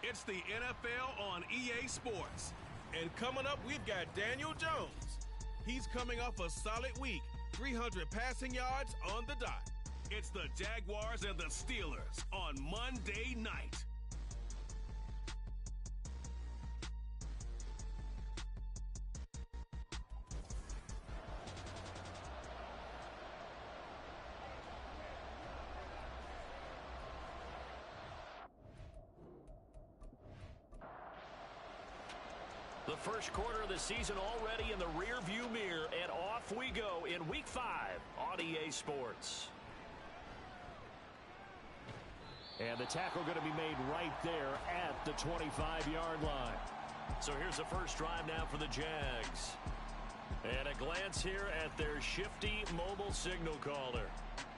It's the NFL on EA Sports. And coming up, we've got Daniel Jones. He's coming off a solid week, 300 passing yards on the dot. It's the Jaguars and the Steelers on Monday night. The first quarter of the season already in the rearview mirror, and off we go in Week 5 on EA Sports. And the tackle going to be made right there at the 25-yard line. So here's the first drive now for the Jags. And a glance here at their shifty mobile signal caller.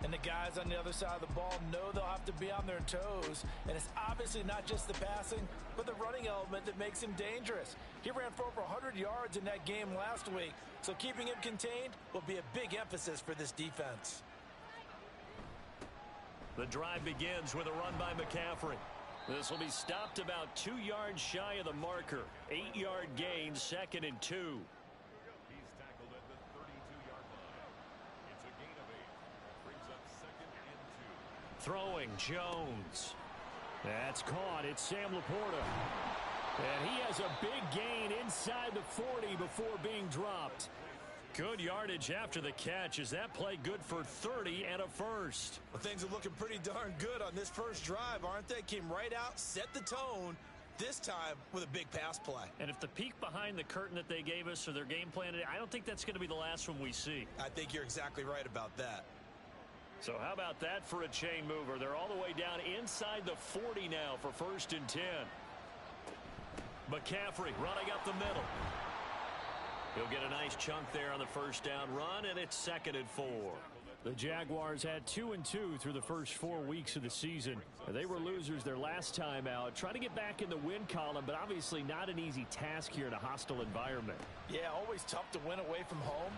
And the guys on the other side of the ball know they'll have to be on their toes. And it's obviously not just the passing, but the running element that makes him dangerous. He ran for over 100 yards in that game last week, so keeping him contained will be a big emphasis for this defense. The drive begins with a run by McCaffrey. This will be stopped about 2 yards shy of the marker. 8-yard gain, 2nd and 2. He's tackled at the 32-yard line. It's a gain of 8. Brings up 2nd and 2. Throwing Jones. That's caught. It's Sam Laporta. And he has a big gain inside the 40 before being dropped. Good yardage after the catch. Is that play good for 30 and a first? Well, things are looking pretty darn good on this first drive, aren't they? Came right out, set the tone, this time with a big pass play. And if the peek behind the curtain that they gave us or their game plan, I don't think that's going to be the last one we see. I think you're exactly right about that. So how about that for a chain mover? They're all the way down inside the 40 now for 1st and 10. McCaffrey running up the middle. He'll get a nice chunk there on the first down run, and it's 2nd and 4. The Jaguars had 2 and 2 through the first 4 weeks of the season. They were losers their last time out, trying to get back in the win column, but obviously not an easy task here in a hostile environment. Yeah, always tough to win away from home.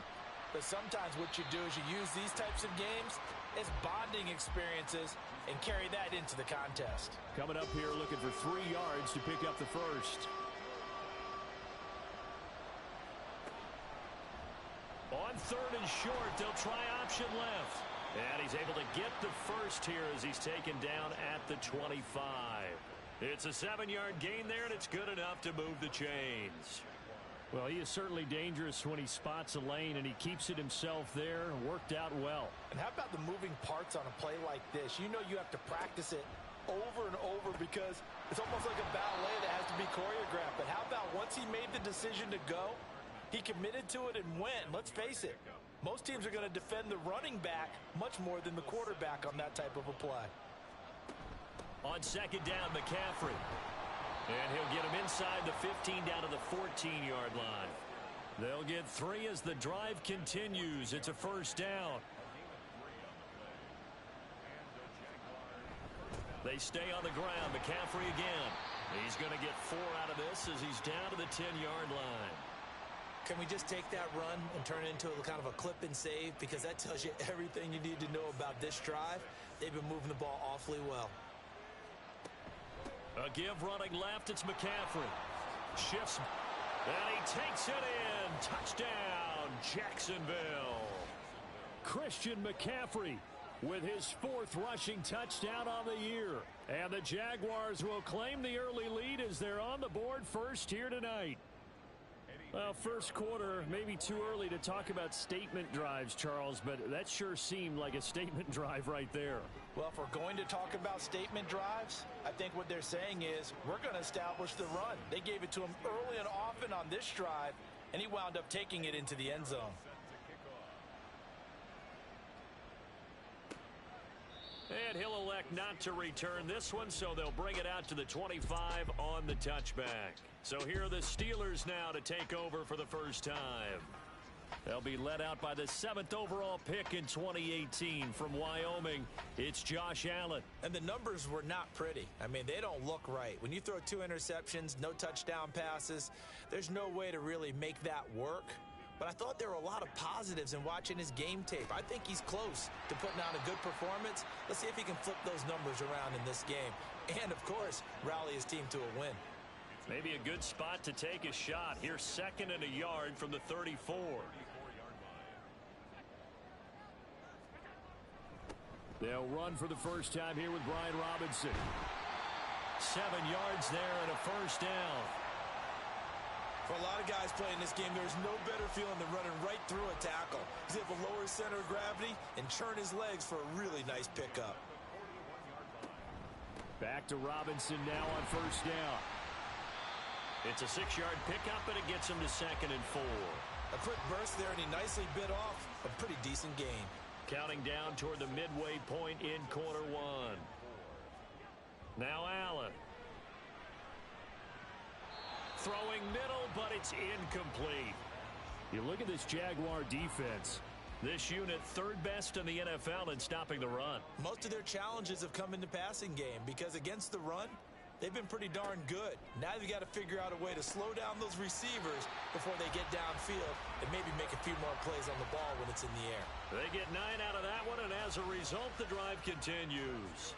But sometimes what you do is you use these types of games as bonding experiences and carry that into the contest. Coming up here looking for 3 yards to pick up the first. On 3rd and short, they'll try option left. And he's able to get the first here as he's taken down at the 25. It's a 7-yard gain there, and it's good enough to move the chains. Well, he is certainly dangerous when he spots a lane, and he keeps it himself there. Worked out well. And how about the moving parts on a play like this? You know you have to practice it over and over because it's almost like a ballet that has to be choreographed. But how about once he made the decision to go, he committed to it and went. Let's face it, most teams are going to defend the running back much more than the quarterback on that type of a play. On 2nd down, McCaffrey. And he'll get him inside the 15 down to the 14-yard line. They'll get 3 as the drive continues. It's a 1st down. They stay on the ground. McCaffrey again. He's going to get 4 out of this as he's down to the 10-yard line. Can we just take that run and turn it into a kind of a clip and save? Because that tells you everything you need to know about this drive. They've been moving the ball awfully well. A give running left. It's McCaffrey. Shifts. And he takes it in. Touchdown, Jacksonville. Christian McCaffrey with his 4th rushing touchdown on the year. And the Jaguars will claim the early lead as they're on the board first here tonight. Well, first quarter, maybe too early to talk about statement drives, Charles, but that sure seemed like a statement drive right there. Well, if we're going to talk about statement drives, I think what they're saying is we're going to establish the run. They gave it to him early and often on this drive, and he wound up taking it into the end zone. And he'll elect not to return this one, so they'll bring it out to the 25 on the touchback. So here are the Steelers now to take over for the first time. They'll be led out by the 7th overall pick in 2018 from Wyoming. It's Josh Allen. And the numbers were not pretty. I mean, they don't look right. When you throw 2 interceptions, no touchdown passes, there's no way to really make that work. but I thought there were a lot of positives in watching his game tape. I think he's close to putting on a good performance. Let's see if he can flip those numbers around in this game. And, of course, rally his team to a win. Maybe a good spot to take a shot. Here's 2nd and a yard from the 34. They'll run for the first time here with Brian Robinson. 7 yards there and a first down. For a lot of guys playing this game, there's no better feeling than running right through a tackle. He's able to lower his center of gravity and churn his legs for a really nice pickup. Back to Robinson now on first down. It's a 6-yard pickup, and it gets him to 2nd and 4. A quick burst there, and he nicely bit off a pretty decent gain. Counting down toward the midway point in quarter 1. Now Allen. Throwing middle, but it's incomplete. You look at this Jaguar defense. This unit 3rd best in the NFL in stopping the run. Most of their challenges have come in the passing game because against the run, they've been pretty darn good. Now they've got to figure out a way to slow down those receivers before they get downfield and maybe make a few more plays on the ball when it's in the air. They get 9 out of that one, and as a result, the drive continues.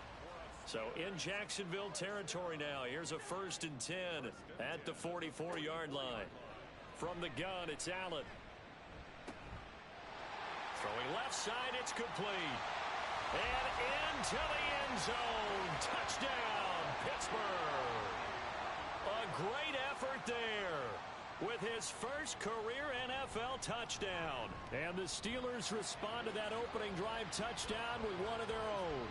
So in Jacksonville territory now. Here's a 1st and 10 at the 44-yard line. From the gun, it's Allen. Throwing left side, it's complete. And into the end zone. Touchdown, Pittsburgh. A great effort there with his first career NFL touchdown. And the Steelers respond to that opening drive touchdown with one of their own.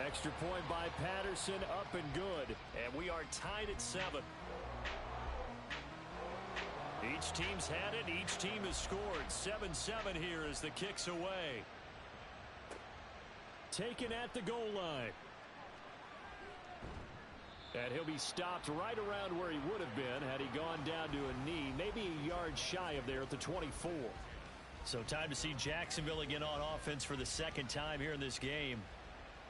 Extra point by Patterson, up and good. And we are tied at 7. Each team's had it. Each team has scored. 7-7 here as the kick's away. Taken at the goal line. And he'll be stopped right around where he would have been had he gone down to a knee. Maybe a yard shy of there at the 24. So time to see Jacksonville again on offense for the 2nd time here in this game.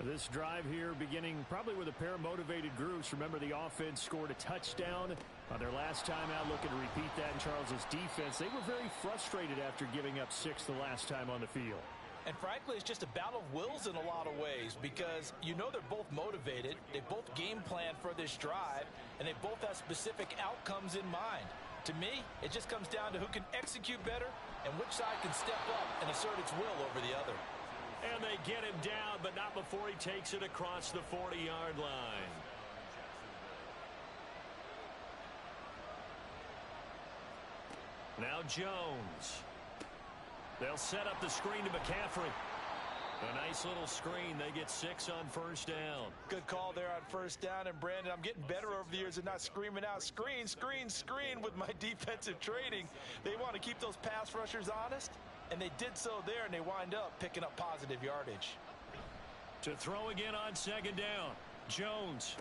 This drive here beginning probably with a pair of motivated groups. Remember, the offense scored a touchdown on their last time out, looking to repeat that in Charles's defense. They were very frustrated after giving up 6 the last time on the field. And frankly, it's just a battle of wills in a lot of ways because you know they're both motivated. They both game plan for this drive, and they both have specific outcomes in mind. To me, it just comes down to who can execute better and which side can step up and assert its will over the other. And they get him down, but not before he takes it across the 40-yard line. Now Jones. They'll set up the screen to McCaffrey. A nice little screen. They get 6 on first down. Good call there on first down. And, Brandon, I'm getting better over the years and not screaming out, screen, screen, screen with my defensive training. They want to keep those pass rushers honest. And they did so there, and they wind up picking up positive yardage. To throw again on 2nd down. Jones.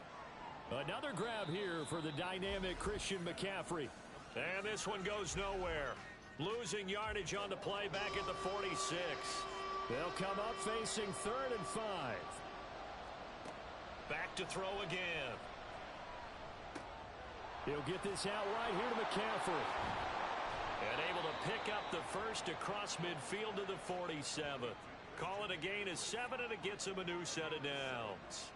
Another grab here for the dynamic Christian McCaffrey. And this one goes nowhere. Losing yardage on the play back at the 46. They'll come up facing 3rd and 5. Back to throw again. He'll get this out right here to McCaffrey. And able to pick up the first across midfield to the 47. Call it a gain of 7, and it gets him a new set of downs.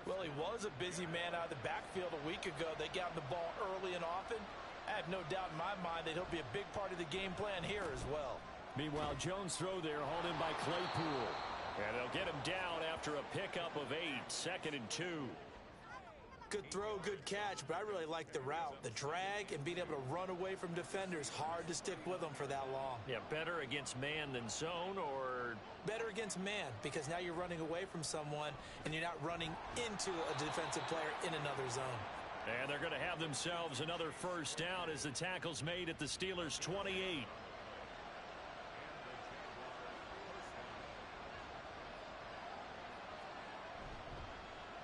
Well, he was a busy man out of the backfield a week ago. They got him the ball early and often. I have no doubt in my mind that he'll be a big part of the game plan here as well. Meanwhile, Jones' throw there hauled in by Claypool. And they'll get him down after a pickup of 8, 2nd and 2. Good throw, good catch, but I really like the route. The drag and being able to run away from defenders. Hard to stick with them for that long. Yeah, better against man than zone, or? Better against man, because now you're running away from someone and you're not running into a defensive player in another zone. And they're going to have themselves another first down as the tackle's made at the Steelers' 28.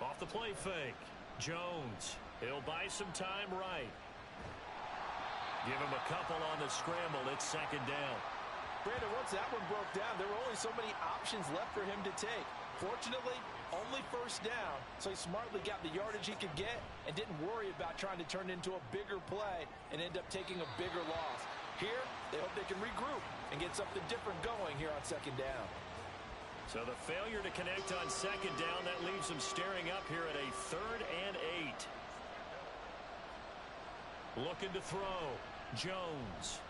Off the play fake. Jones. He'll buy some time right. Give him a couple on the scramble. It's 2nd down. Brandon, once that one broke down, there were only so many options left for him to take. Fortunately, only first down, so he smartly got the yardage he could get and didn't worry about trying to turn it into a bigger play and end up taking a bigger loss. Here, they hope they can regroup and get something different going here on second down. So the failure to connect on second down, that leaves them staring up here at a 3rd and 8. Looking to throw. Jones.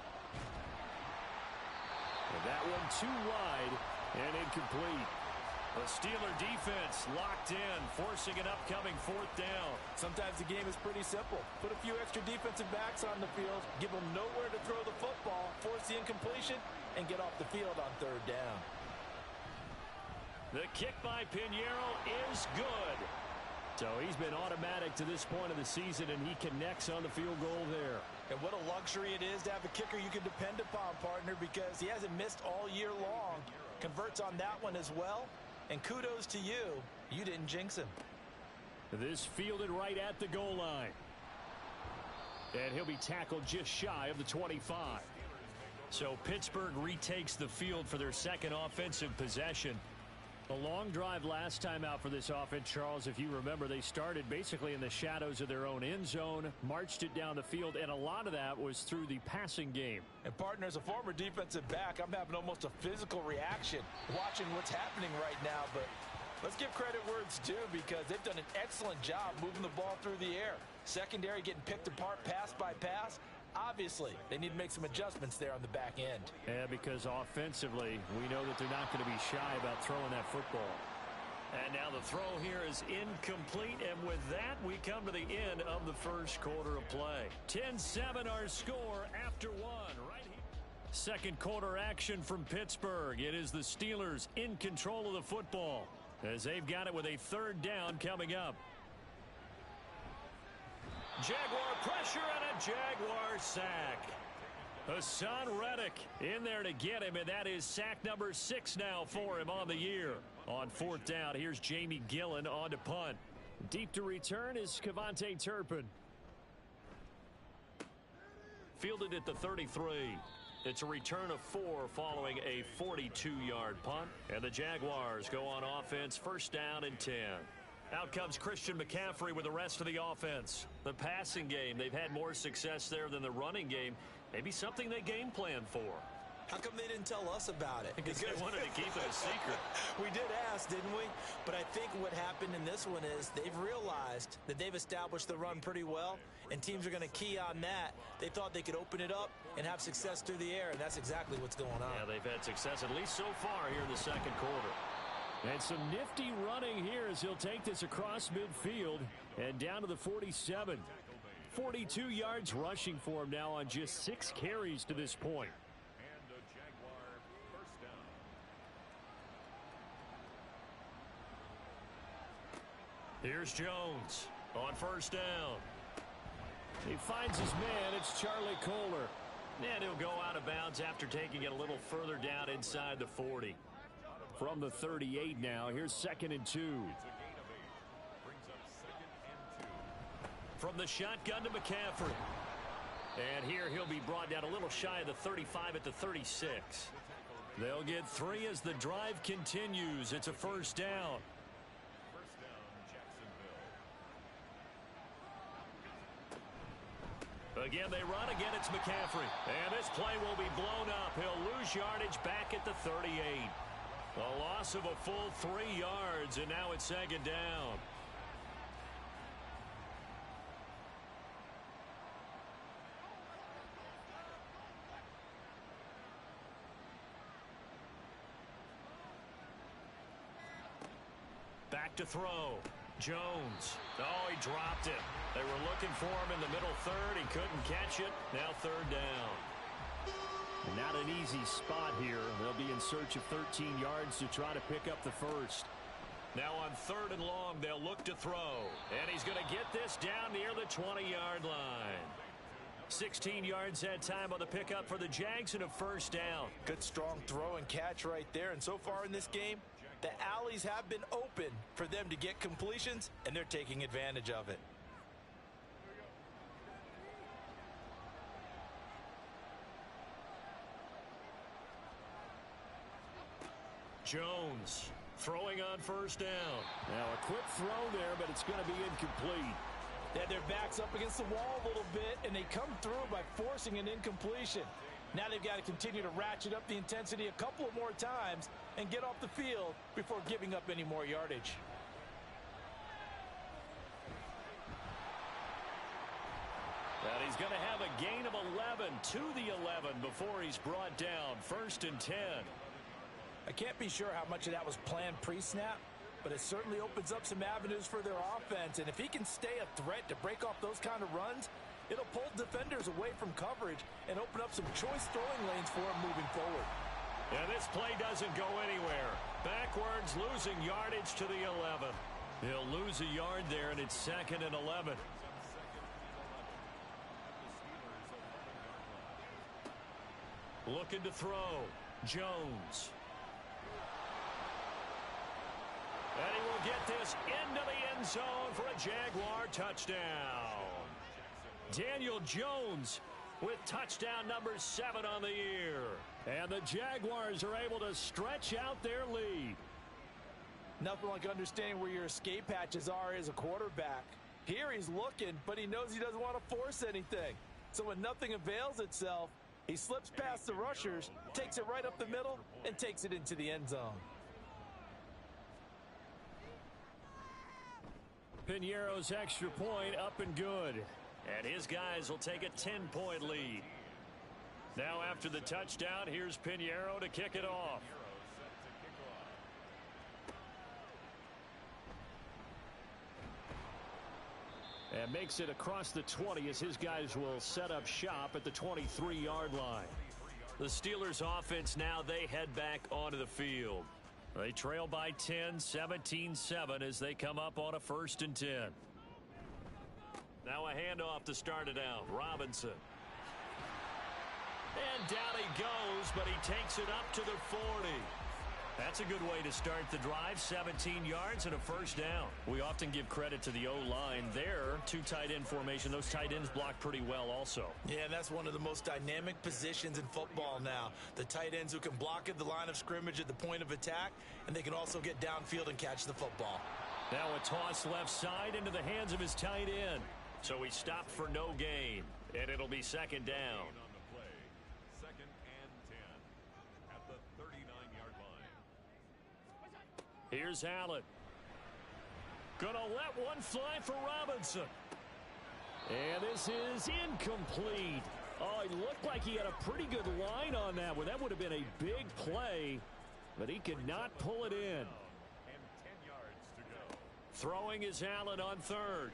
And that one too wide and incomplete. The Steeler defense locked in, forcing an upcoming 4th down. Sometimes the game is pretty simple. Put a few extra defensive backs on the field, give them nowhere to throw the football, force the incompletion, and get off the field on 3rd down. The kick by Pinheiro is good. So he's been automatic to this point of the season, and he connects on the field goal there. And what a luxury it is to have a kicker you can depend upon, partner, because he hasn't missed all year long. Converts on that one as well. And kudos to you. You didn't jinx him. This fielded right at the goal line. And he'll be tackled just shy of the 25. So Pittsburgh retakes the field for their second offensive possession. A long drive last time out for this offense, Charles. If you remember, they started basically in the shadows of their own end zone, marched it down the field, and a lot of that was through the passing game. And partner, as a former defensive back, I'm having almost a physical reaction watching what's happening right now. But let's give credit where it's due, because they've done an excellent job moving the ball through the air. Secondary getting picked apart pass by pass. Obviously, they need to make some adjustments there on the back end. Yeah, because offensively, we know that they're not going to be shy about throwing that football. And now the throw here is incomplete, and with that, we come to the end of the first quarter of play. 10-7 our score after one right here. Second quarter action from Pittsburgh. It is the Steelers in control of the football as they've got it with a 3rd down coming up. Jaguar pressure and a Jaguar sack. Hassan Reddick in there to get him, and that is sack number 6 now for him on the year. On 4th down, here's Jamie Gillen on to punt. Deep to return is Kevontae Turpin. Fielded at the 33. It's a return of 4 following a 42-yard punt. And the Jaguars go on offense, 1st down and 10. Out comes Christian McCaffrey with the rest of the offense. The passing game, they've had more success there than the running game. Maybe something they game plan for. How come they didn't tell us about it? Because they wanted to keep it a secret. We did ask, didn't we? But I think what happened in this one is they've realized that they've established the run pretty well, and teams are going to key on that. They thought they could open it up and have success through the air, and that's exactly what's going on. Yeah, they've had success at least so far here in the second quarter. And some nifty running here as he'll take this across midfield and down to the 47. 42 yards rushing for him now on just 6 carries to this point. And a Jaguar 1st down. Here's Jones on 1st down. He finds his man. It's Charlie Kohler. And he'll go out of bounds after taking it a little further down inside the 40. From the 38 now, here's 2nd and 2. It's a gain of 8. Brings up 2nd and 2. From the shotgun to McCaffrey. And here he'll be brought down a little shy of the 35 at the 36. They'll get 3 as the drive continues. It's a 1st down. 1st down, Jacksonville. Again, they run. Again, it's McCaffrey. And this play will be blown up. He'll lose yardage back at the 38. A loss of a full 3 yards, and now it's 2nd down. Back to throw. Jones. Oh, he dropped it. They were looking for him in the middle 3rd. He couldn't catch it. Now 3rd down. Not an easy spot here. They'll be in search of 13 yards to try to pick up the 1st. Now on 3rd and long, they'll look to throw. And he's going to get this down near the 20-yard line. 16 yards that time on the pickup for the Jags and a 1st down. Good strong throw and catch right there. And so far in this game, the alleys have been open for them to get completions, and they're taking advantage of it. Jones throwing on 1st down. Now a quick throw there, but it's going to be incomplete. They had their backs up against the wall a little bit, and they come through by forcing an incompletion. Now they've got to continue to ratchet up the intensity a couple more times and get off the field before giving up any more yardage. And he's going to have a gain of 11 to the 11 before he's brought down. 1st and 10. I can't be sure how much of that was planned pre-snap, but it certainly opens up some avenues for their offense. And if he can stay a threat to break off those kind of runs, it'll pull defenders away from coverage and open up some choice throwing lanes for him moving forward. And this play doesn't go anywhere. Backwards, losing yardage to the 11. He'll lose a yard there, and it's 2nd and 11. Looking to throw. Jones. And he will get this into the end zone for a Jaguar touchdown. Daniel Jones with touchdown number 7 on the year. And the Jaguars are able to stretch out their lead. Nothing like understanding where your escape hatches are as a quarterback. Here he's looking, but he knows he doesn't want to force anything. So when nothing avails itself, he slips past the rushers, takes it right up the middle, and takes it into the end zone. Piñeiro's extra point up and good. And his guys will take a 10-point lead. Now after the touchdown, here's Piñeiro to kick it off. And makes it across the 20 as his guys will set up shop at the 23-yard line. The Steelers offense now, they head back onto the field. They trail by 10, 17-7 as they come up on a 1st and 10. Now a handoff to start it out. Robinson. And down he goes, but he takes it up to the 40. That's a good way to start the drive. 17 yards and a 1st down. We often give credit to the O-line there. 2 tight end formation. Those tight ends block pretty well also. Yeah, and that's one of the most dynamic positions in football now. The tight ends who can block at the line of scrimmage at the point of attack, and they can also get downfield and catch the football. Now a toss left side into the hands of his tight end. So he stopped for no gain, and it'll be 2nd down. Here's Allen. Gonna let one fly for Robinson. And this is incomplete. Oh, it looked like he had a pretty good line on that one. That would have been a big play, but he could not pull it in. And 10 yards to go. Throwing is Allen on 3rd.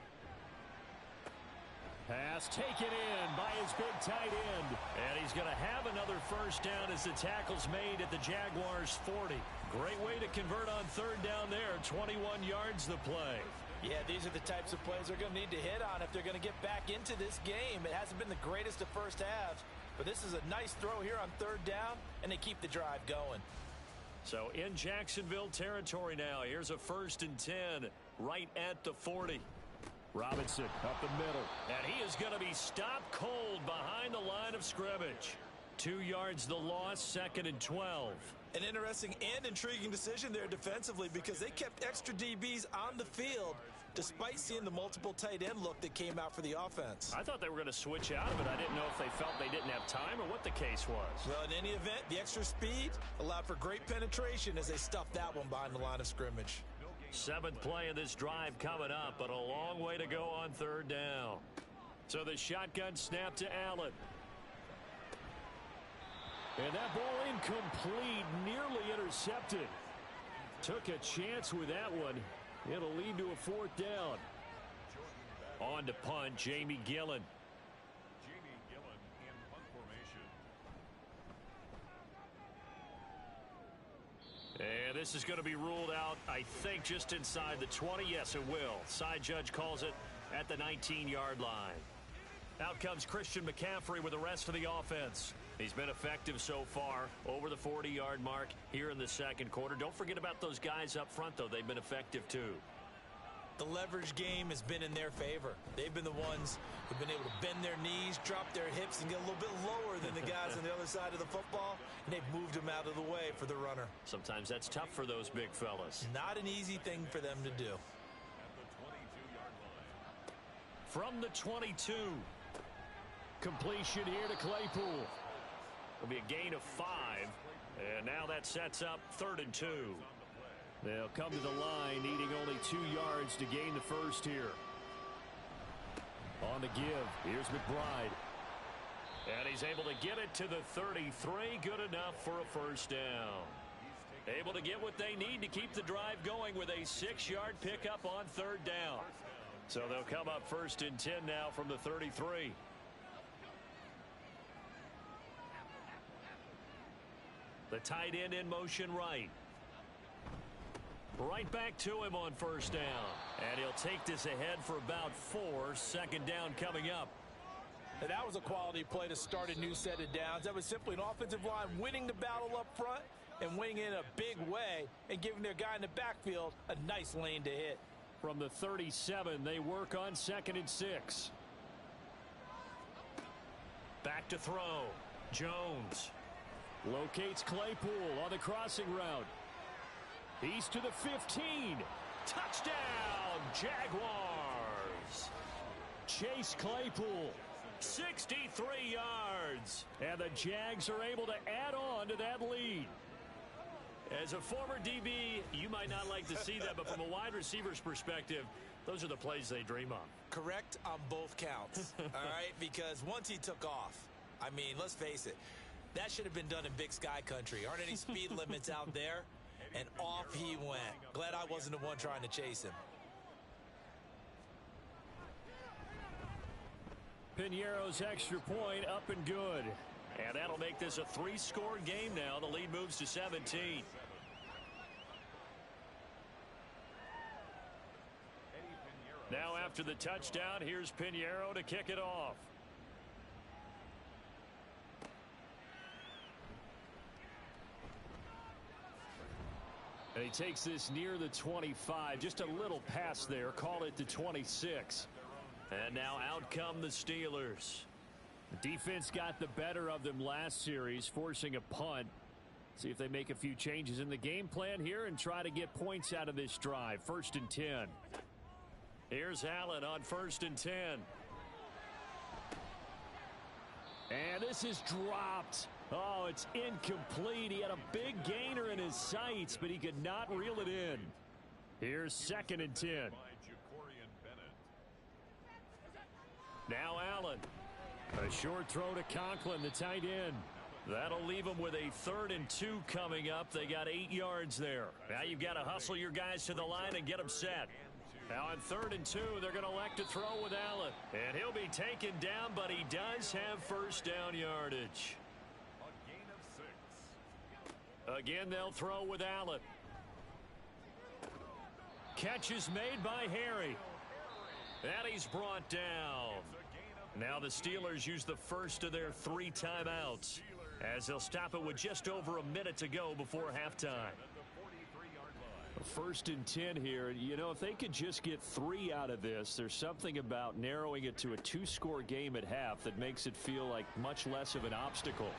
Pass taken in by his big tight end. And he's going to have another 1st down as the tackle's made at the Jaguars' 40. Great way to convert on 3rd down there. 21 yards the play. Yeah, these are the types of plays they're going to need to hit on if they're going to get back into this game. It hasn't been the greatest of first halves, but this is a nice throw here on 3rd down, and they keep the drive going. So in Jacksonville territory now. Here's a 1st and 10 right at the 40. Robinson up the middle. And he is going to be stopped cold behind the line of scrimmage. 2 yards the loss, 2nd and 12. An interesting and intriguing decision there defensively because they kept extra DBs on the field despite seeing the multiple tight end look that came out for the offense. I thought they were going to switch out of it. I didn't know if they felt they didn't have time or what the case was. Well, in any event, the extra speed allowed for great penetration as they stuffed that one behind the line of scrimmage. 7th play of this drive coming up, but a long way to go on 3rd down. So the shotgun snap to Allen. And that ball incomplete, nearly intercepted. Took a chance with that one. It'll lead to a 4th down. On to punt, Jamie Gillen. Jamie Gillen in punt formation. And this is going to be ruled out, I think, just inside the 20. Yes, it will. Side judge calls it at the 19-yard line. Out comes Christian McCaffrey with the rest of the offense. He's been effective so far, over the 40-yard mark here in the 2nd quarter. Don't forget about those guys up front, though. They've been effective, too. The leverage game has been in their favor. They've been the ones who've been able to bend their knees, drop their hips, and get a little bit lower than the guys on the other side of the football, and they've moved them out of the way for the runner. Sometimes that's tough for those big fellas. Not an easy thing for them to do. From the 22. Completion here to Claypool. It'll be a gain of 5. And now that sets up 3rd and 2. They'll come to the line needing only 2 yards to gain the first here. On the give, here's McBride. And he's able to get it to the 33. Good enough for a first down. Able to get what they need to keep the drive going with a 6-yard pickup on 3rd down. So they'll come up 1st and 10 now from the 33. The tight end in motion right. Right back to him on 1st down. And he'll take this ahead for about 4. 2nd down coming up. And that was a quality play to start a new set of downs. That was simply an offensive line winning the battle up front and winning in a big way and giving their guy in the backfield a nice lane to hit. From the 37, they work on 2nd and 6. Back to throw. Jones locates Claypool on the crossing route. He's to the 15. Touchdown, Jaguars. Chase Claypool, 63 yards. And the Jags are able to add on to that lead. As a former DB, you might not like to see that, but from a wide receiver's perspective, those are the plays they dream of. Correct on both counts, all right? Because once he took off, I mean, let's face it, that should have been done in Big Sky Country. Aren't any speed limits out there? And off he went. Glad I wasn't the one trying to chase him. Piñeiro's extra point up and good. And that'll make this a 3-score game now. The lead moves to 17. Now after the touchdown, here's Piñeiro to kick it off. And he takes this near the 25. Just a little pass there. Call it the 26. And now out come the Steelers. The defense got the better of them last series, forcing a punt. See if they make a few changes in the game plan here and try to get points out of this drive. 1st and 10. Here's Allen on 1st and 10. And this is dropped. Oh, it's incomplete. He had a big gainer in his sights, but he could not reel it in. Here's 2nd and 10. Now Allen. A short throw to Conklin, the tight end. That'll leave them with a 3rd and 2 coming up. They got 8 yards there. Now you've got to hustle your guys to the line and get them set. Now on 3rd and 2, they're going to elect to throw with Allen. And he'll be taken down, but he does have 1st down yardage. Again, they'll throw with Allen. Catch is made by Harry. And he's brought down. Now the Steelers use the first of their 3 timeouts, as they'll stop it with just over a minute to go before halftime. 1st and 10 here. You know, if they could just get 3 out of this, there's something about narrowing it to a 2-score game at half that makes it feel like much less of an obstacle.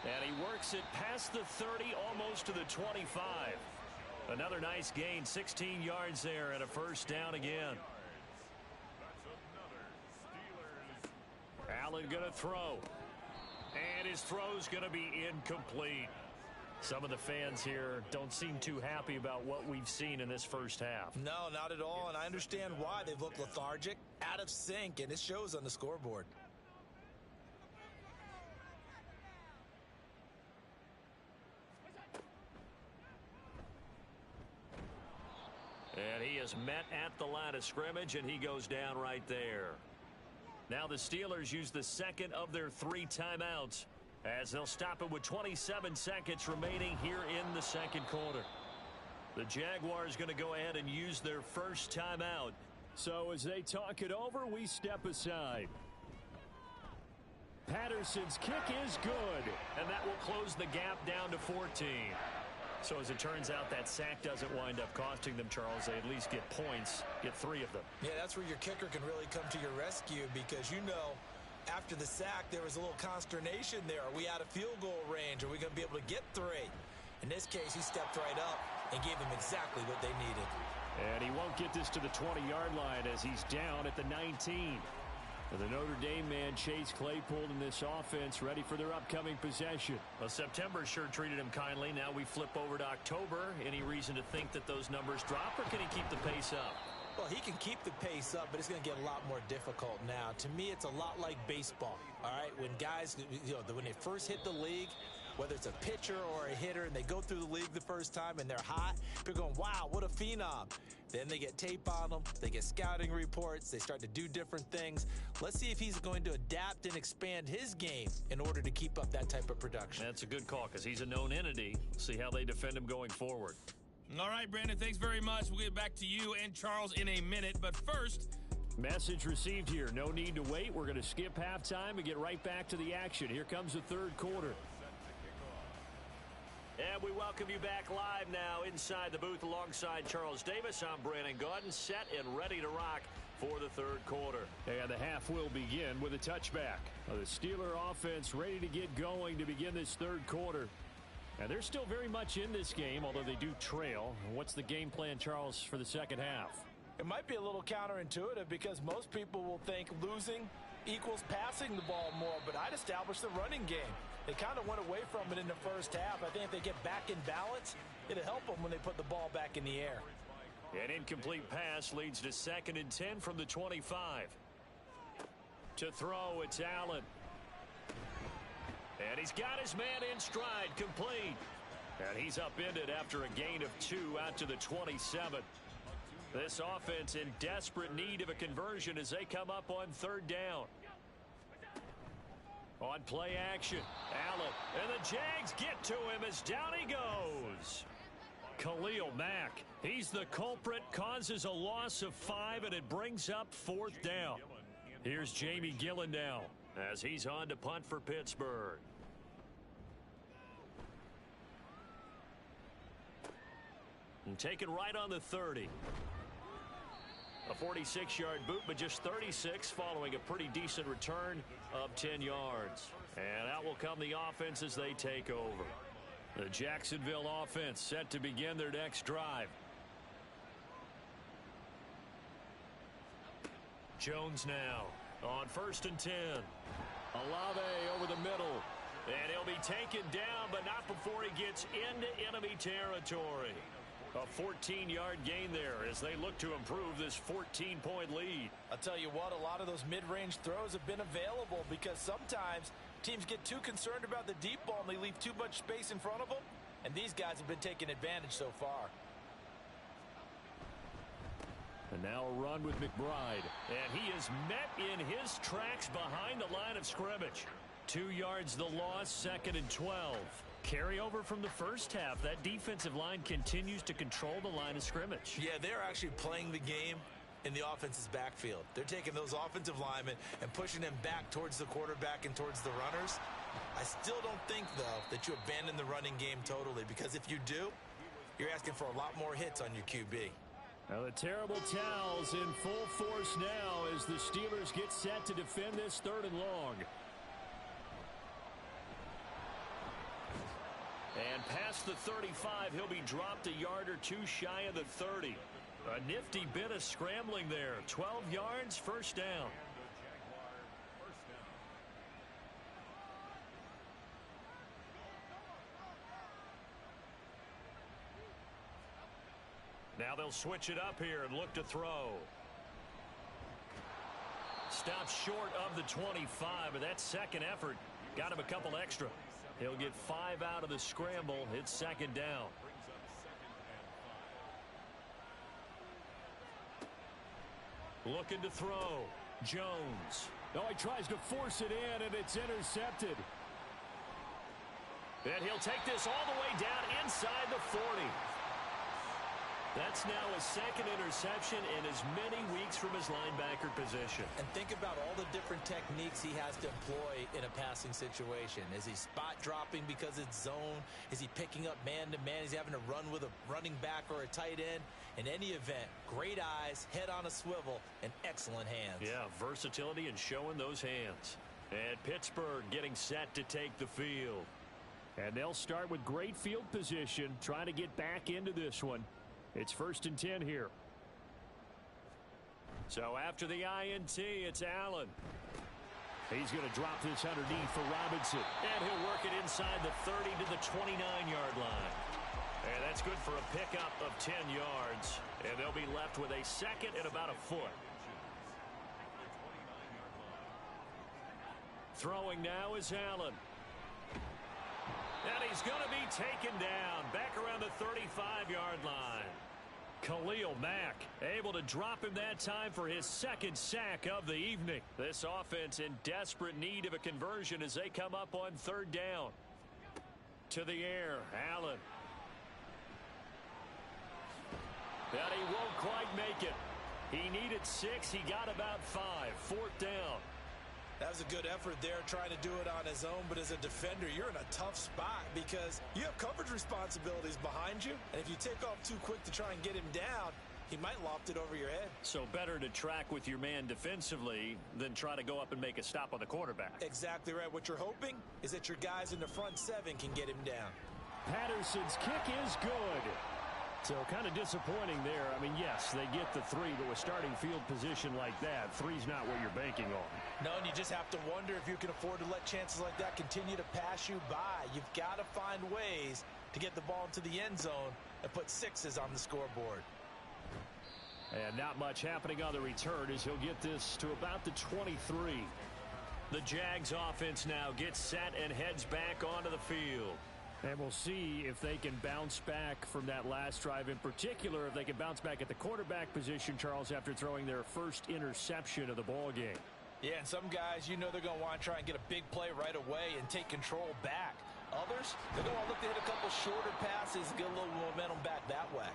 And he works it past the 30, almost to the 25. Another nice gain, 16 yards there, and a 1st down again. Allen going to throw. And his throw's going to be incomplete. Some of the fans here don't seem too happy about what we've seen in this first half. No, not at all, and I understand why. They've looked lethargic, out of sync, and it shows on the scoreboard. And he is met at the line of scrimmage, and he goes down right there. Now the Steelers use the 2nd of their 3 timeouts, as they'll stop it with 27 seconds remaining here in the 2nd quarter. The Jaguars going to go ahead and use their 1st timeout. So as they talk it over, we step aside. Patterson's kick is good, and that will close the gap down to 14. So as it turns out, that sack doesn't wind up costing them, Charles. They at least get points, get 3 of them. Yeah, that's where your kicker can really come to your rescue, because you know, after the sack, there was a little consternation there. Are we out of field goal range? Are we going to be able to get 3? In this case, he stepped right up and gave them exactly what they needed. And he won't get this to the 20-yard line as he's down at the 19. The Notre Dame man, Chase Claypool, in this offense, ready for their upcoming possession. Well, September sure treated him kindly. Now we flip over to October. Any reason to think that those numbers drop, or can he keep the pace up? Well, he can keep the pace up, but it's going to get a lot more difficult now. To me, it's a lot like baseball, all right? When guys, when they first hit the league, whether it's a pitcher or a hitter, and they go through the league the first time and they're hot, people are going, wow, what a phenom. Then they get tape on them, they get scouting reports, they start to do different things. Let's see if he's going to adapt and expand his game in order to keep up that type of production. That's a good call because he's a known entity. See how they defend him going forward. All right, Brandon, thanks very much. We'll get back to you and Charles in a minute. But first, message received here. No need to wait. We're going to skip halftime and get right back to the action. Here comes the third quarter. And we welcome you back live now inside the booth alongside Charles Davis. I'm Brandon Gaudin, set and ready to rock for the third quarter. And the half will begin with a touchback. The Steeler offense ready to get going to begin this third quarter. And they're still very much in this game, although they do trail. What's the game plan, Charles, for the second half? It might be a little counterintuitive because most people will think losing equals passing the ball more, but I'd establish the running game. They kind of went away from it in the first half. I think if they get back in balance, it'll help them when they put the ball back in the air. An incomplete pass leads to 2nd and 10 from the 25. To throw, it's Allen. And he's got his man in stride, complete. And he's upended after a gain of 2 out to the 27. This offense in desperate need of a conversion as they come up on 3rd down. On play action, Allen, and the Jags get to him as down he goes. Khalil Mack, he's the culprit, causes a loss of 5, and it brings up 4th down. Here's Jamie Gillen now as he's on to punt for Pittsburgh. And taken right on the 30. A 46-yard boot, but just 36 following a pretty decent return of 10 yards. And out will come the offense as they take over. The Jacksonville offense set to begin their next drive. Jones now on 1st and 10. Olave over the middle. And he'll be taken down, but not before he gets into enemy territory. A 14-yard gain there as they look to improve this 14-point lead. I'll tell you what, a lot of those mid-range throws have been available because sometimes teams get too concerned about the deep ball and they leave too much space in front of them, and these guys have been taking advantage so far. And now a run with McBride. And he is met in his tracks behind the line of scrimmage. 2 yards the loss, 2nd and 12. Carry over from the first half. That defensive line continues to control the line of scrimmage. Yeah, they're actually playing the game in the offense's backfield. They're taking those offensive linemen and pushing them back towards the quarterback and towards the runners. I still don't think, though, that you abandon the running game totally, because if you do, you're asking for a lot more hits on your QB. Now the terrible towels in full force now as the Steelers get set to defend this 3rd and long. And past the 35, he'll be dropped a yard or 2 shy of the 30. A nifty bit of scrambling there. 12 yards, 1st down. Now they'll switch it up here and look to throw. Stops short of the 25, but that second effort got him a couple extra. He'll get 5 out of the scramble. It's 2nd down. Looking to throw. Jones. No, he tries to force it in, and it's intercepted. And he'll take this all the way down inside the 40. That's now a 2nd interception in as many weeks from his linebacker position. And think about all the different techniques he has to employ in a passing situation. Is he spot dropping because it's zone? Is he picking up man-to-man? Is he having to run with a running back or a tight end? In any event, great eyes, head on a swivel, and excellent hands. Yeah, versatility and showing those hands. And Pittsburgh getting set to take the field. And they'll start with great field position, trying to get back into this one. It's 1st and 10 here. So after the INT, it's Allen. He's going to drop this underneath for Robinson. And he'll work it inside the 30 to the 29-yard line. And that's good for a pickup of 10 yards. And they'll be left with a second and about a foot. Throwing now is Allen. And he's going to be taken down back around the 35-yard line. Khalil Mack able to drop him that time for his second sack of the evening. This offense in desperate need of a conversion as they come up on third down. To the air, Allen. But he won't quite make it. He needed 6. He got about 5. Fourth down. That was a good effort there trying to do it on his own, but as a defender, you're in a tough spot because you have coverage responsibilities behind you, and if you take off too quick to try and get him down, he might loft it over your head. So better to track with your man defensively than try to go up and make a stop on the quarterback. Exactly right. What you're hoping is that your guys in the front 7 can get him down. Patterson's kick is good. So kind of disappointing there. I mean, yes, they get the 3, but with starting field position like that, 3's not what you're banking on. No, and you just have to wonder if you can afford to let chances like that continue to pass you by. You've got to find ways to get the ball into the end zone and put 6s on the scoreboard. And not much happening on the return as he'll get this to about the 23. The Jags offense now gets set and heads back onto the field. And we'll see if they can bounce back from that last drive. In particular, if they can bounce back at the quarterback position, Charles, after throwing their first interception of the ball game. Yeah, and some guys, you know they're going to want to try and get a big play right away and take control back. Others, they're going to look to hit a couple shorter passes and get a little momentum back that way.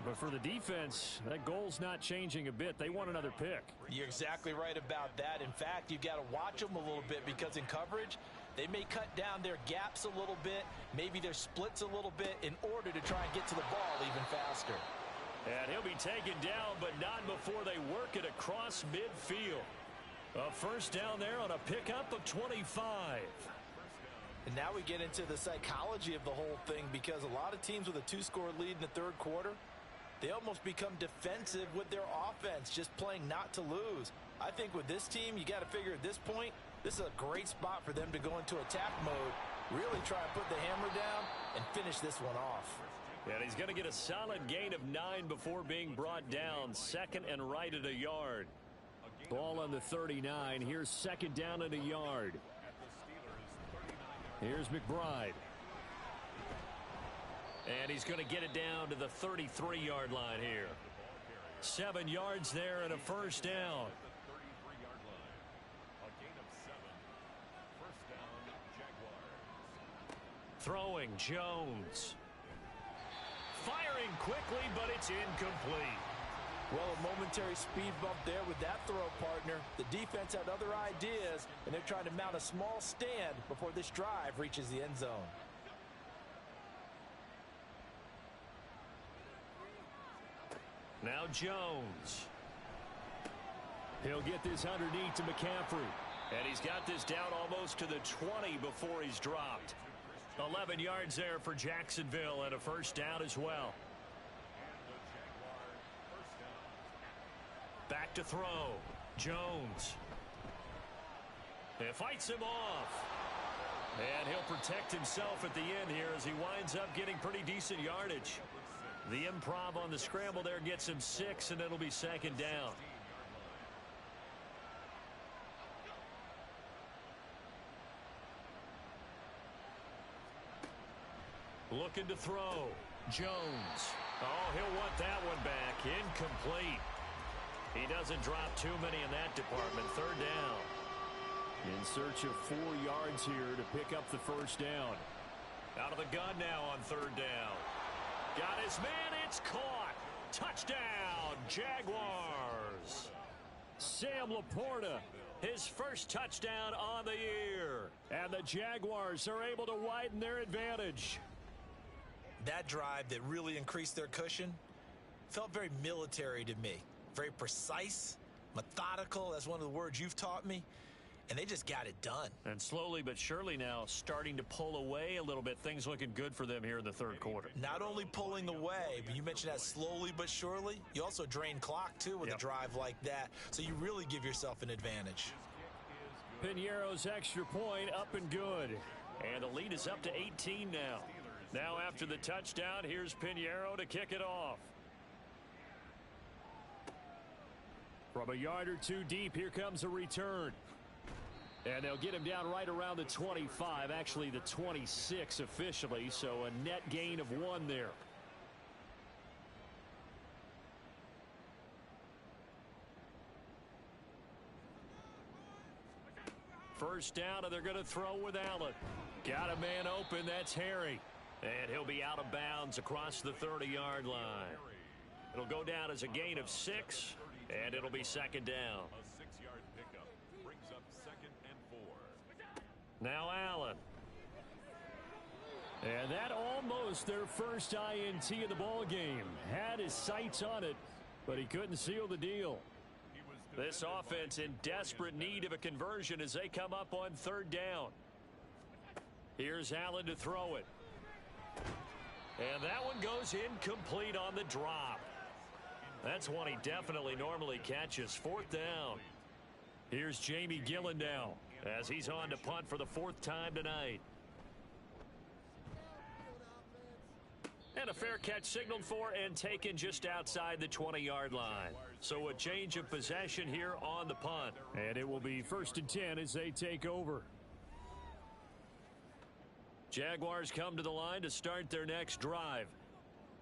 But for the defense, that goal's not changing a bit. They want another pick. You're exactly right about that. In fact, you've got to watch them a little bit because in coverage, they may cut down their gaps a little bit, maybe their splits a little bit in order to try and get to the ball even faster. And he'll be taken down, but not before they work it across midfield. A first down there on a pickup of 25. And now we get into the psychology of the whole thing because a lot of teams with a 2-score lead in the third quarter, they almost become defensive with their offense, just playing not to lose. I think with this team, you got to figure at this point, this is a great spot for them to go into attack mode, really try and put the hammer down and finish this one off. And he's going to get a solid gain of 9 before being brought down. Second and right at a yard. Ball on the 39. Here's second down at a yard. Here's McBride. And he's going to get it down to the 33-yard line here. 7 yards there and a first down. Throwing Jones. Firing quickly, but it's incomplete. Well, a momentary speed bump there with that throw, partner. The defense had other ideas, and they're trying to mount a small stand before this drive reaches the end zone. Now Jones. He'll get this underneath to McCaffrey. And he's got this down almost to the 20 before he's dropped. 11 yards there for Jacksonville and a first down as well. Back to throw. Jones. And fights him off. And he'll protect himself at the end here as he winds up getting pretty decent yardage. The improv on the scramble there gets him 6, and it'll be second down. Looking to throw. Jones. Oh, he'll want that one back. Incomplete. He doesn't drop too many in that department. Third down. In search of 4 yards here to pick up the first down. Out of the gun now on third down. Got his man. It's caught. Touchdown, Jaguars. Sam Laporta, his first touchdown on the year. And the Jaguars are able to widen their advantage. That drive that really increased their cushion felt very military to me. Very precise, methodical. That's one of the words you've taught me. and they just got it done. And slowly but surely now starting to pull away a little bit. Things looking good for them here in the third quarter. Not only pulling away, but you mentioned that slowly but surely. You also drain clock, too, with a drive like that. So you really give yourself an advantage. Piñeiro's extra point up and good. And the lead is up to 18 now. Now after the touchdown, here's Piñeiro to kick it off. From a yard or two deep, here comes a return. And they'll get him down right around the 25, actually the 26 officially, so a net gain of 1 there. First down, and they're going to throw with Allen. Got a man open, that's Harry. And he'll be out of bounds across the 30-yard line. It'll go down as a gain of 6, and it'll be second down. A 6-yard pickup brings up 2nd and 4. Now Allen. And that almost their first INT of the ball game. Had his sights on it, but he couldn't seal the deal. This offense in desperate need of a conversion as they come up on 3rd down. Here's Allen to throw it. And that one goes incomplete on the drop. That's one he definitely normally catches. 4th down. Here's Jamie Gillen now as he's on to punt for the 4th time tonight. And a fair catch signaled for and taken just outside the 20-yard line. So a change of possession here on the punt. And it will be 1st and 10 as they take over. Jaguars come to the line to start their next drive.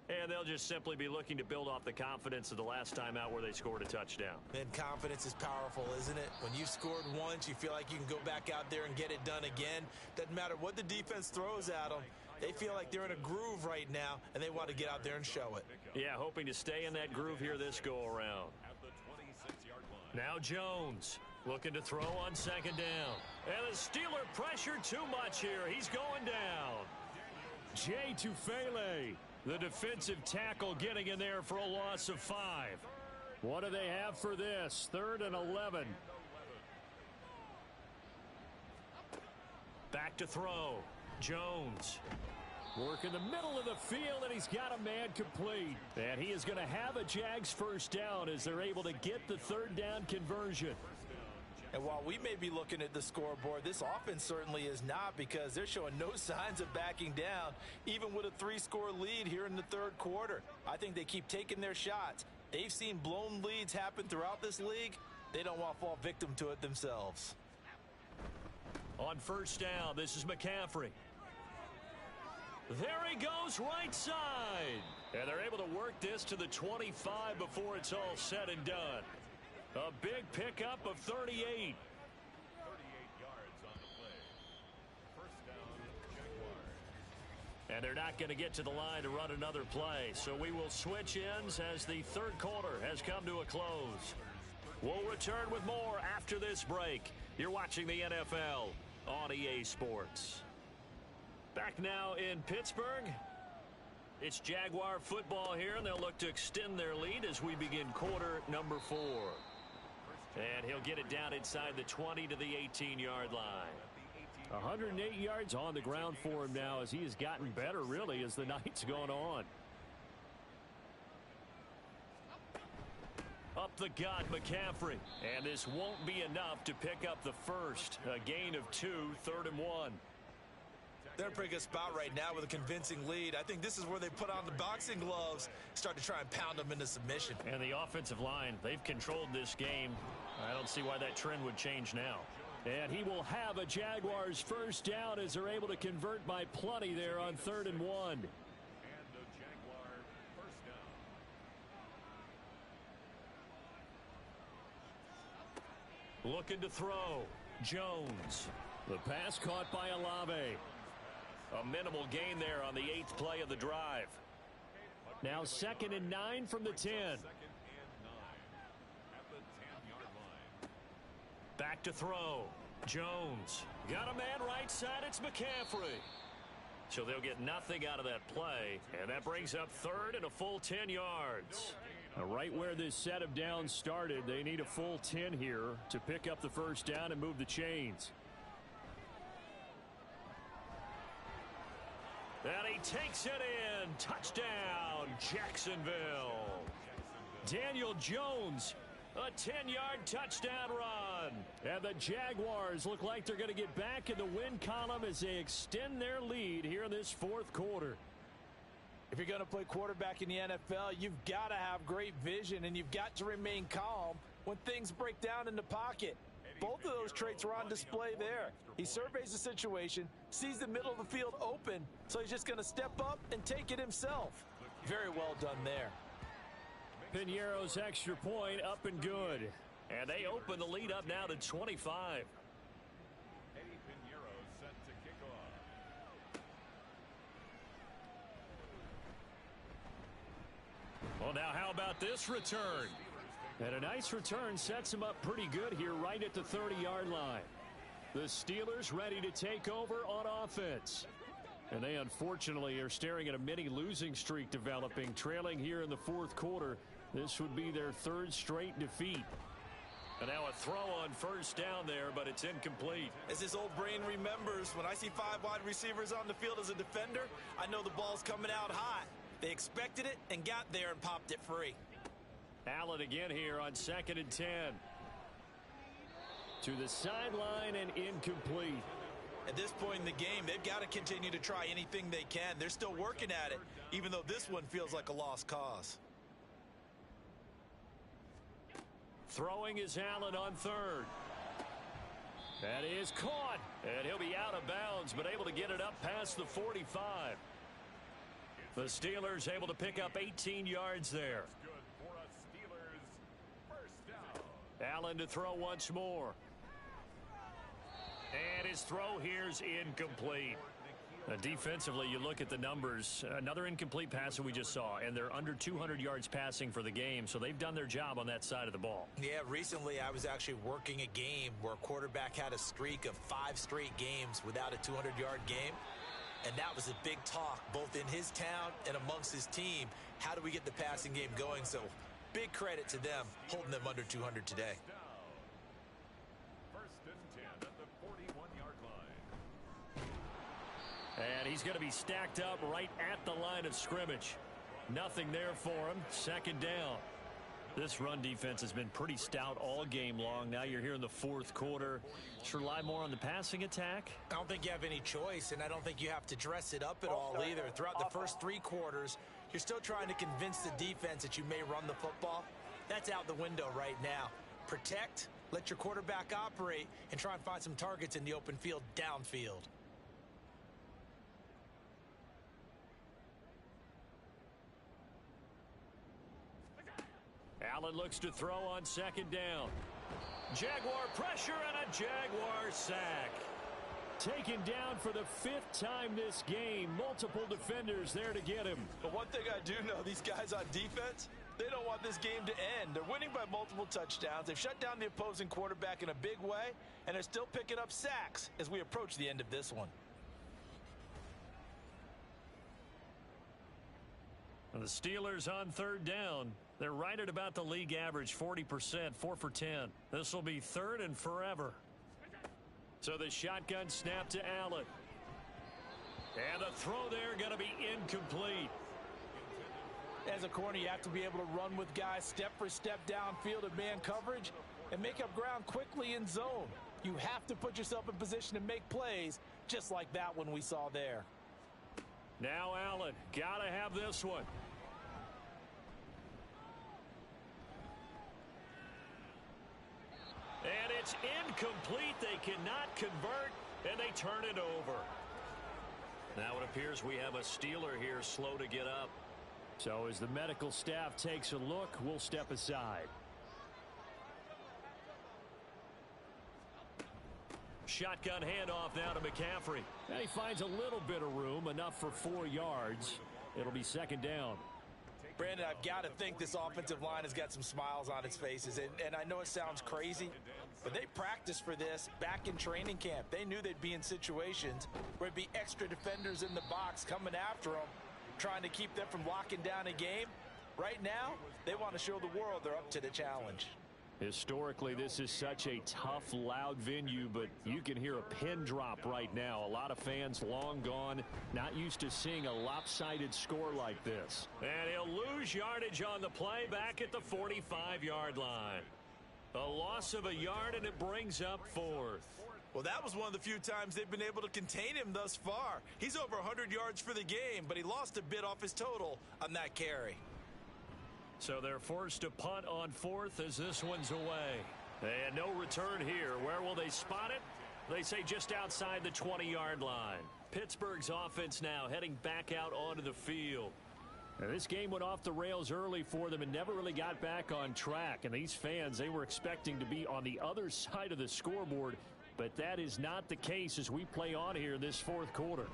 And they'll just simply be looking to build off the confidence of the last time out where they scored a touchdown. And confidence is powerful, isn't it? When you've scored once, you feel like you can go back out there and get it done again. Doesn't matter what the defense throws at them. They feel like they're in a groove right now, and they want to get out there and show it. Yeah, hoping to stay in that groove here this go-around. At the 26-yard line. Now Jones looking to throw on 2nd down. And the Steeler pressure too much here. He's going down. Jay Tufele, the defensive tackle, getting in there for a loss of 5. What do they have for this? 3rd and 11. Back to throw. Jones. Work in the middle of the field, and he's got a man complete. And he is going to have a Jags first down as they're able to get the 3rd down conversion. And while we may be looking at the scoreboard, this offense certainly is not, because they're showing no signs of backing down, even with a 3-score lead here in the 3rd quarter. I think they keep taking their shots. They've seen blown leads happen throughout this league. They don't want to fall victim to it themselves. On 1st down, this is McCaffrey. There he goes, right side. And they're able to work this to the 25 before it's all said and done. A big pickup of 38. 38 yards on the play. 1st down, Jaguars. And they're not going to get to the line to run another play. So we will switch ends as the 3rd quarter has come to a close. We'll return with more after this break. You're watching the NFL on EA Sports. Back now in Pittsburgh. It's Jaguar football here, and they'll look to extend their lead as we begin quarter number 4. And he'll get it down inside the 20 to the 18-yard line. 108 yards on the ground for him now as he has gotten better, really, as the night's gone on. Up the gut, McCaffrey. And this won't be enough to pick up the first. A gain of 2, 3rd and 1. They're in a pretty good spot right now with a convincing lead. I think this is where they put on the boxing gloves, start to try and pound them into submission. And the offensive line, they've controlled this game. I don't see why that trend would change now. And he will have a Jaguars first down as they're able to convert by plenty there on 3rd and 1. And the Jaguar first down. Looking to throw. Jones. The pass caught by Olave. A minimal gain there on the 8th play of the drive. Now 2nd and 9 from the 10. 2nd and 9 at the 10-yard line. Back to throw. Jones. Got a man right side. It's McCaffrey. So they'll get nothing out of that play. And that brings up 3rd and a full 10 yards. Gain Right where this set of downs started, they need a full 10 here to pick up the first down and move the chains. And he takes it in. Touchdown, Jacksonville. Daniel Jones, a 10-yard touchdown run. And the Jaguars look like they're going to get back in the win column as they extend their lead here in this fourth quarter. If you're going to play quarterback in the NFL, you've got to have great vision, and you've got to remain calm when things break down in the pocket. Both of those traits are on display there. He surveys the situation, sees the middle of the field open, so he's just going to step up and take it himself. Very well done there. Piñeiro's extra point up and good. And they open the lead up now to 25. Eddie Piñeiro set to kick off. Well, now how about this return? And a nice return sets him up pretty good here right at the 30-yard line. The Steelers ready to take over on offense. And they unfortunately are staring at a mini losing streak developing, trailing here in the fourth quarter. This would be their third straight defeat. And now a throw on first down there, but it's incomplete. As his old brain remembers, when I see 5 wide receivers on the field as a defender, I know the ball's coming out hot. They expected it and got there and popped it free. Allen again here on 2nd and 10. To the sideline and incomplete. At this point in the game, they've got to continue to try anything they can. They're still working at it, even though this one feels like a lost cause. Throwing is Allen on 3rd. That is caught. And he'll be out of bounds, but able to get it up past the 45. The Steelers able to pick up 18 yards there. Good for a Steelers first down. Allen to throw once more. And his throw here's incomplete. Defensively, you look at the numbers. Another incomplete pass that we just saw, and they're under 200 yards passing for the game, so they've done their job on that side of the ball. Yeah, recently I was actually working a game where a quarterback had a streak of 5 straight games without a 200-yard game, and that was a big talk both in his town and amongst his team. How do we get the passing game going? So big credit to them holding them under 200 today. First and 10 at the 41-yard line. And he's going to be stacked up right at the line of scrimmage. Nothing there for him. 2nd down. This run defense has been pretty stout all game long. Now you're here in the fourth quarter. Should rely more on the passing attack. I don't think you have any choice, and I don't think you have to dress it up at all either. Throughout the first 3 quarters, you're still trying to convince the defense that you may run the football. That's out the window right now. Protect, let your quarterback operate, and try and find some targets in the open field downfield. Allen looks to throw on 2nd down. Jaguar pressure and a Jaguar sack. Taken down for the 5th time this game. Multiple defenders there to get him. But one thing I do know, these guys on defense, they don't want this game to end. They're winning by multiple touchdowns. They've shut down the opposing quarterback in a big way, and they're still picking up sacks as we approach the end of this one. The Steelers on 3rd down. They're right at about the league average, 40%, 4 for 10. This will be 3rd and forever. So the shotgun snap to Allen. And the throw there going to be incomplete. As a corner, you have to be able to run with guys step for step downfield in man coverage and make up ground quickly in zone. You have to put yourself in position to make plays just like that one we saw there. Now Allen, got to have this one. And it's incomplete. They cannot convert, and they turn it over. Now it appears we have a Steeler here slow to get up. So as the medical staff takes a look, we'll step aside. Shotgun handoff now to McCaffrey. And he finds a little bit of room, enough for 4 yards. It'll be 2nd down. Brandon, I've got to think this offensive line has got some smiles on its faces. And I know it sounds crazy, but they practiced for this back in training camp. They knew they'd be in situations where it'd be extra defenders in the box coming after them, trying to keep them from locking down a game. Right now, they want to show the world they're up to the challenge. Historically, this is such a tough, loud venue, but you can hear a pin drop right now. A lot of fans long gone, not used to seeing a lopsided score like this. And he'll lose yardage on the play back at the 45-yard line. A loss of a yard, and it brings up fourth. Well, that was one of the few times they've been able to contain him thus far. He's over 100 yards for the game, but he lost a bit off his total on that carry. So they're forced to punt on fourth as this one's away. And no return here. Where will they spot it? They say just outside the 20-yard line. Pittsburgh's offense now heading back out onto the field. Now, this game went off the rails early for them and never really got back on track. And these fans, they were expecting to be on the other side of the scoreboard. But that is not the case as we play on here in this fourth quarter.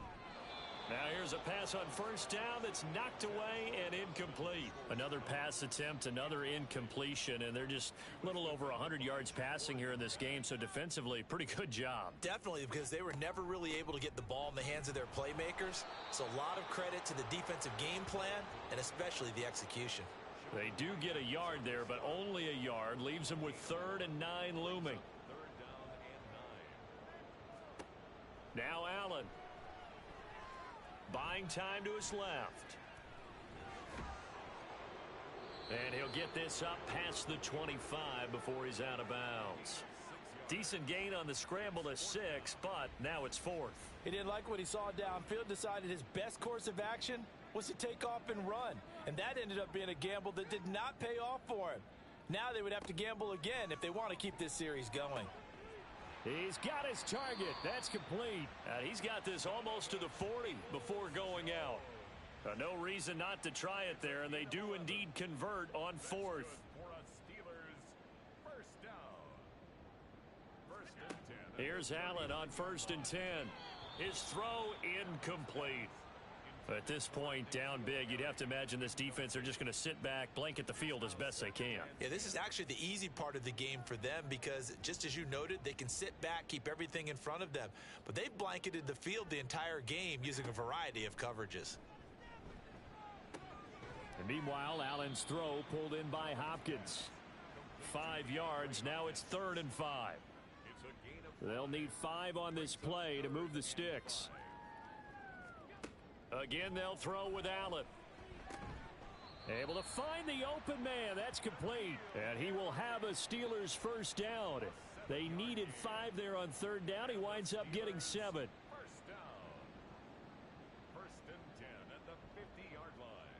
Now here's a pass on first down that's knocked away and incomplete. Another pass attempt, another incompletion, and they're just a little over 100 yards passing here in this game, so defensively, pretty good job. Definitely, because they were never really able to get the ball in the hands of their playmakers. So a lot of credit to the defensive game plan and especially the execution. They do get a yard there, but only a yard. Leaves them with 3rd and 9 looming. Now Allen. Buying time to his left. And he'll get this up past the 25 before he's out of bounds. Decent gain on the scramble to 6, but now it's 4th. He didn't like what he saw downfield, decided his best course of action was to take off and run. And that ended up being a gamble that did not pay off for him. Now they would have to gamble again if they want to keep this series going. He's got his target. That's complete. He's got this almost to the 40 before going out. No reason not to try it there, and they do indeed convert on 4th. For a Steelers first down. 1st and 10. Here's Allen on 1st and 10. His throw incomplete. At this point, down big, you'd have to imagine this defense, they're just going to sit back, blanket the field as best they can. Yeah, this is actually the easy part of the game for them because, just as you noted, they can sit back, keep everything in front of them. But they've blanketed the field the entire game using a variety of coverages. And meanwhile, Allen's throw pulled in by Hopkins. 5 yards, now it's 3rd and 5. They'll need 5 on this play to move the sticks. Again, they'll throw with Allen. Able to find the open man. That's complete. And he will have a Steelers first down. They needed 5 there on 3rd down. He winds up getting 7. First down. 1st and 10 at the 50-yard line.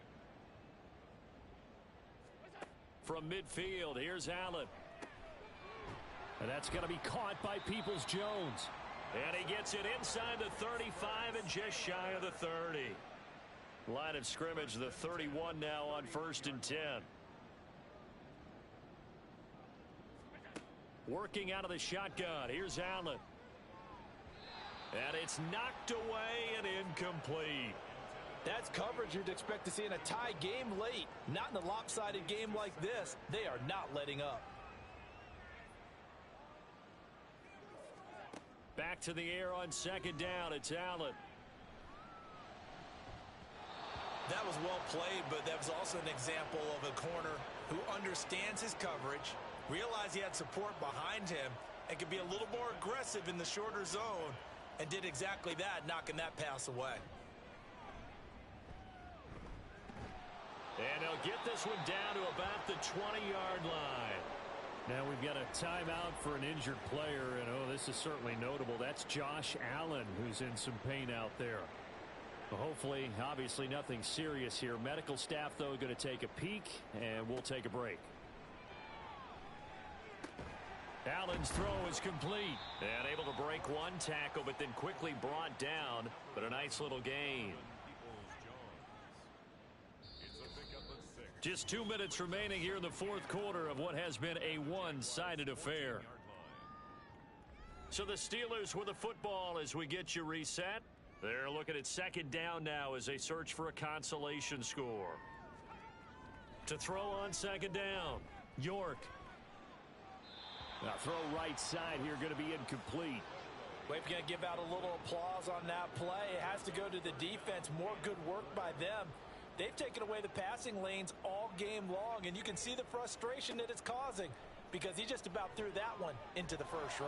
From midfield, here's Allen. And that's going to be caught by Peoples-Jones. And he gets it inside the 35 and just shy of the 30. Line of scrimmage, the 31 now on 1st and 10. Working out of the shotgun. Here's Allen. And it's knocked away and incomplete. That's coverage you'd expect to see in a tie game late. Not in a lopsided game like this. They are not letting up. Back to the air on 2nd down. It's Allen. That was well played, but that was also an example of a corner who understands his coverage, realized he had support behind him, and could be a little more aggressive in the shorter zone, and did exactly that, knocking that pass away. And they'll get this one down to about the 20-yard line. Now we've got a timeout for an injured player, and oh, this is certainly notable. That's Josh Allen, who's in some pain out there. Well, hopefully, obviously nothing serious here. Medical staff, though, going to take a peek, and we'll take a break. Allen's throw is complete. And able to break one tackle, but then quickly brought down. But a nice little gain. Just 2 minutes remaining here in the 4th quarter of what has been a one-sided affair. So the Steelers with the football as we get you reset. They're looking at 2nd down now as they search for a consolation score. To throw on 2nd down, York. Now throw right side here, going to be incomplete. Well, if you're going to give out a little applause on that play, it has to go to the defense. More good work by them. They've taken away the passing lanes all game long, and you can see the frustration that it's causing because he just about threw that one into the first row.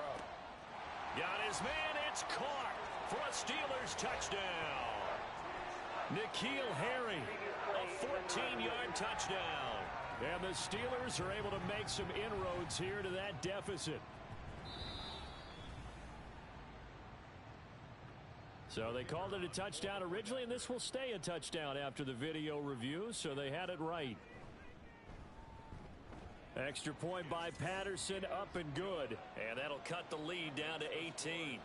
Got his man. It's caught for a Steelers touchdown. N'Keal Harry, a 14-yard touchdown. And the Steelers are able to make some inroads here to that deficit. So they called it a touchdown originally, and this will stay a touchdown after the video review, so they had it right. Extra point by Patterson, up and good. And that'll cut the lead down to 18.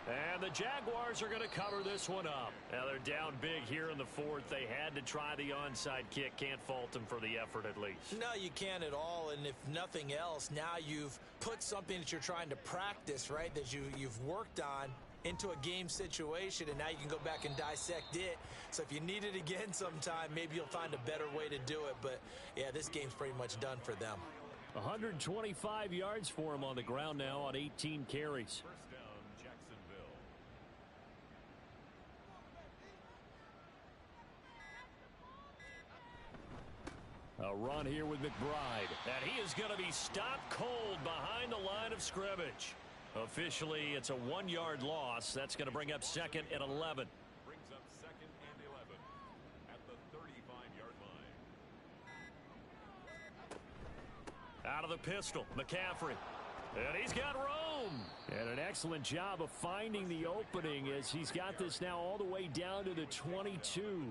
And the Jaguars are going to cover this one up. Now they're down big here in the fourth. They had to try the onside kick. Can't fault them for the effort at least. No, you can't at all. And if nothing else, now you've put something that you're trying to practice, right, that you've worked on into a game situation, and now you can go back and dissect it. So if you need it again sometime, maybe you'll find a better way to do it. But, yeah, this game's pretty much done for them. 125 yards for him on the ground now on 18 carries. A run here with McBride. And he is going to be stopped cold behind the line of scrimmage. Officially, it's a 1-yard loss. That's going to bring up second and 11. Brings up second and 11 at the 35-yard line. Out of the pistol, McCaffrey. And he's got room. And an excellent job of finding the opening as he's got this now all the way down to the 22.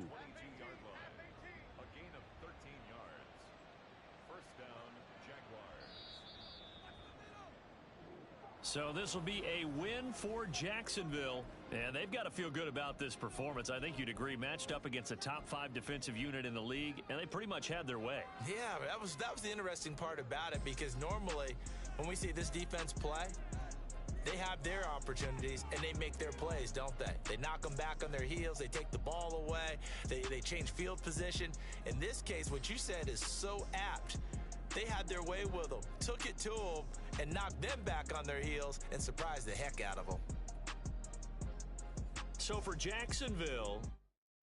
So this will be a win for Jacksonville, and they've got to feel good about this performance. I think you'd agree, matched up against a top 5 defensive unit in the league, and they pretty much had their way. Yeah, that was the interesting part about it, because normally when we see this defense play, they have their opportunities and they make their plays, don't they? They knock them back on their heels. They take the ball away. They change field position. In this case, what you said is so apt. They had their way with them, took it to them, and knocked them back on their heels and surprised the heck out of them. So for Jacksonville,